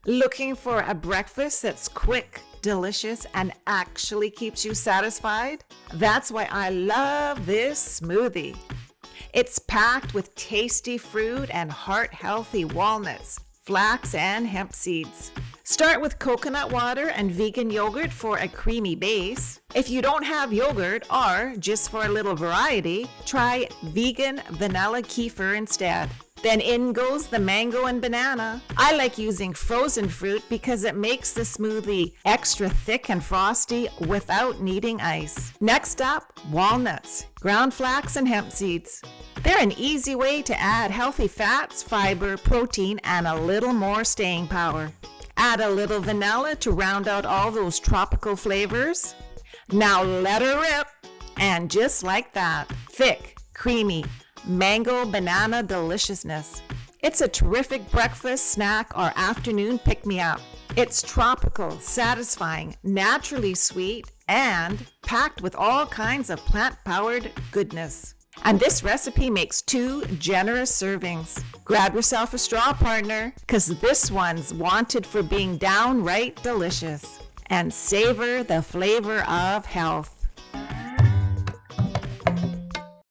Looking for a breakfast that's quick, delicious, and actually keeps you satisfied? That's why I love this smoothie. It's packed with tasty fruit and heart-healthy walnuts, flax, and hemp seeds. Start with coconut water and vegan yogurt for a creamy base. If you don't have yogurt, or just for a little variety, try vegan vanilla kefir instead. Then in goes the mango and banana. I like using frozen fruit because it makes the smoothie extra thick and frosty without needing ice. Next up, walnuts, ground flax, and hemp seeds. They're an easy way to add healthy fats, fiber, protein, and a little more staying power. Add a little vanilla to round out all those tropical flavors. Now let her rip. And just like that, thick, creamy, mango banana deliciousness. It's a terrific breakfast, snack, or afternoon pick-me-up. It's tropical, satisfying, naturally sweet, and packed with all kinds of plant-powered goodness. And this recipe makes 2 generous servings. Grab yourself a straw, partner, because this one's wanted for being downright delicious. And savor the flavor of health.